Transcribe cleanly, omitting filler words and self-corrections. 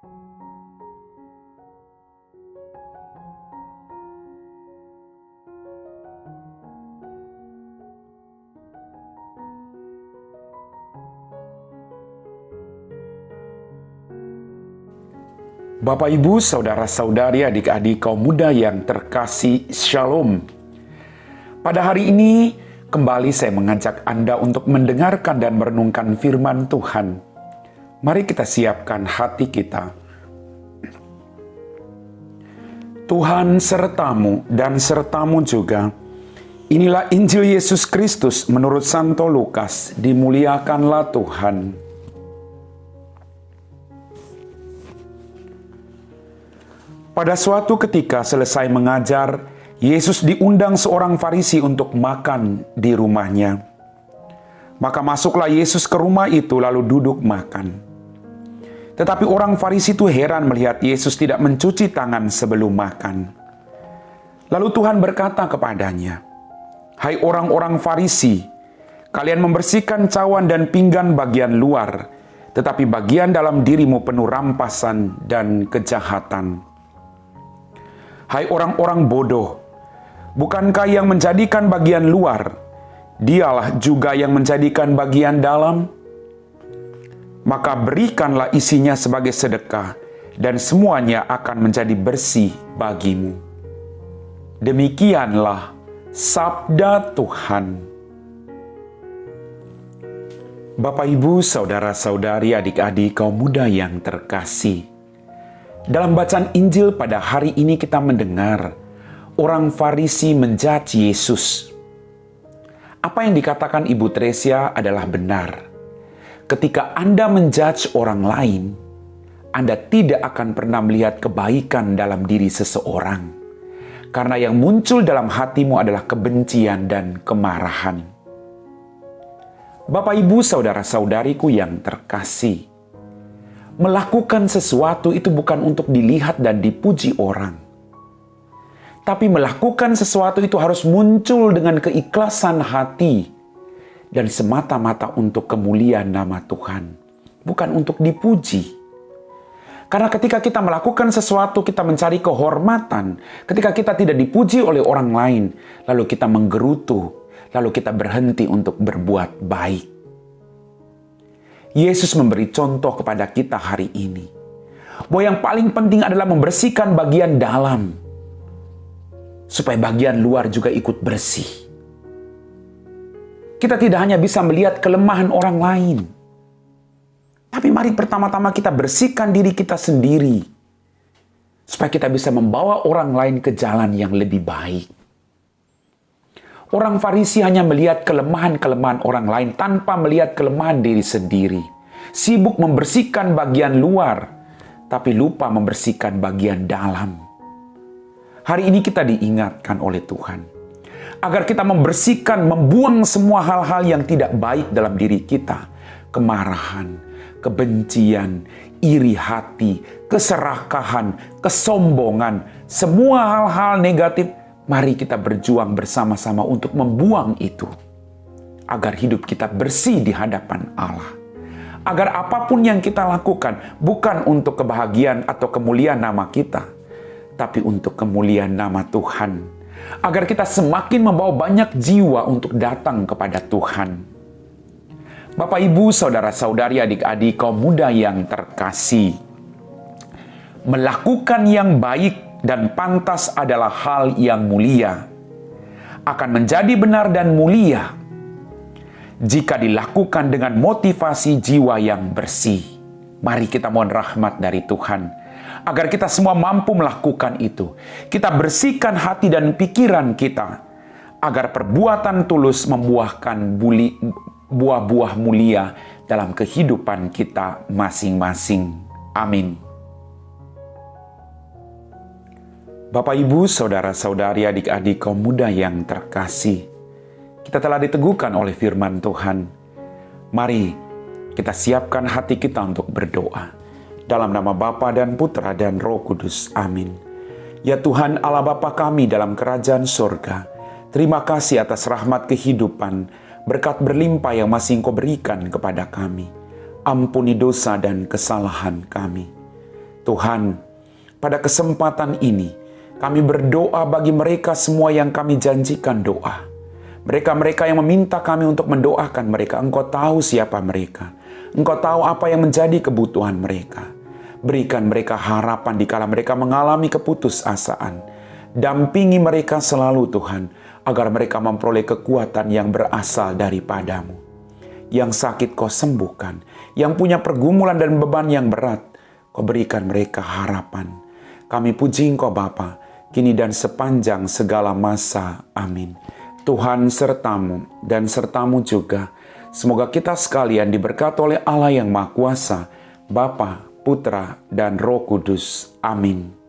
Bapak, Ibu, Saudara-saudari, adik-adik kaum muda yang terkasih, Shalom. Pada hari ini, kembali saya mengajak Anda untuk mendengarkan dan merenungkan firman Tuhan. Mari kita siapkan hati kita. Tuhan sertamu dan sertamu juga. Inilah Injil Yesus Kristus menurut Santo Lukas. Dimuliakanlah Tuhan. Pada suatu ketika selesai mengajar, Yesus diundang seorang Farisi untuk makan di rumahnya. Maka masuklah Yesus ke rumah itu lalu duduk makan. Tetapi orang Farisi itu heran melihat Yesus tidak mencuci tangan sebelum makan. Lalu Tuhan berkata kepadanya, "Hai orang-orang Farisi, kalian membersihkan cawan dan pinggan bagian luar, tetapi bagian dalam dirimu penuh rampasan dan kejahatan. Hai orang-orang bodoh, bukankah yang menjadikan bagian luar, dialah juga yang menjadikan bagian dalam? Maka berikanlah isinya sebagai sedekah, dan semuanya akan menjadi bersih bagimu." Demikianlah sabda Tuhan. Bapak, Ibu, Saudara-saudari, adik-adik kaum muda yang terkasih, dalam bacaan Injil pada hari ini kita mendengar orang Farisi menjudge Yesus. Apa yang dikatakan Ibu Tresia adalah benar. Ketika Anda menjudge orang lain, Anda tidak akan pernah melihat kebaikan dalam diri seseorang. Karena yang muncul dalam hatimu adalah kebencian dan kemarahan. Bapak, Ibu, Saudara-saudariku yang terkasih, melakukan sesuatu itu bukan untuk dilihat dan dipuji orang. Tapi melakukan sesuatu itu harus muncul dengan keikhlasan hati dan semata-mata untuk kemuliaan nama Tuhan, bukan untuk dipuji. Karena ketika kita melakukan sesuatu, kita mencari kehormatan. Ketika kita tidak dipuji oleh orang lain, lalu kita menggerutu, lalu kita berhenti untuk berbuat baik. Yesus memberi contoh kepada kita hari ini, bahwa yang paling penting adalah membersihkan bagian dalam, supaya bagian luar juga ikut bersih. Kita tidak hanya bisa melihat kelemahan orang lain, tapi mari pertama-tama kita bersihkan diri kita sendiri, supaya kita bisa membawa orang lain ke jalan yang lebih baik. Orang Farisi hanya melihat kelemahan-kelemahan orang lain tanpa melihat kelemahan diri sendiri. Sibuk membersihkan bagian luar, tapi lupa membersihkan bagian dalam. Hari ini kita diingatkan oleh Tuhan, agar kita membersihkan, membuang semua hal-hal yang tidak baik dalam diri kita. Kemarahan, kebencian, iri hati, keserakahan, kesombongan, semua hal-hal negatif. Mari kita berjuang bersama-sama untuk membuang itu, agar hidup kita bersih di hadapan Allah. Agar apapun yang kita lakukan bukan untuk kebahagiaan atau kemuliaan nama kita, tapi untuk kemuliaan nama Tuhan. Agar kita semakin membawa banyak jiwa untuk datang kepada Tuhan. Bapak, Ibu, Saudara-saudari, adik-adik kaum muda yang terkasih, melakukan yang baik dan pantas adalah hal yang mulia, akan menjadi benar dan mulia jika dilakukan dengan motivasi jiwa yang bersih. Mari kita mohon rahmat dari Tuhan, agar kita semua mampu melakukan itu. Kita bersihkan hati dan pikiran kita, agar perbuatan tulus membuahkan buah-buah mulia dalam kehidupan kita masing-masing. Amin. Bapak, Ibu, Saudara-saudari, adik-adik kaum muda yang terkasih, kita telah diteguhkan oleh firman Tuhan. Mari kita siapkan hati kita untuk berdoa. Dalam nama Bapa dan Putra dan Roh Kudus. Amin. Ya Tuhan Allah Bapa kami dalam kerajaan surga, terima kasih atas rahmat kehidupan, berkat berlimpah yang masih Engkau berikan kepada kami. Ampuni dosa dan kesalahan kami. Tuhan, pada kesempatan ini, kami berdoa bagi mereka semua yang kami janjikan doa. Mereka-mereka yang meminta kami untuk mendoakan mereka, Engkau tahu siapa mereka. Engkau tahu apa yang menjadi kebutuhan mereka. Berikan mereka harapan dikala mereka mengalami keputusasaan. Dampingi mereka selalu Tuhan, agar mereka memperoleh kekuatan yang berasal daripadamu. Yang sakit Kau sembuhkan, yang punya pergumulan dan beban yang berat, Kau berikan mereka harapan. Kami puji Engkau Bapa, kini dan sepanjang segala masa. Amin. Tuhan sertamu dan sertamu juga. Semoga kita sekalian diberkati oleh Allah yang Maha Kuasa, Bapa, Putra, dan Roh Kudus. Amin.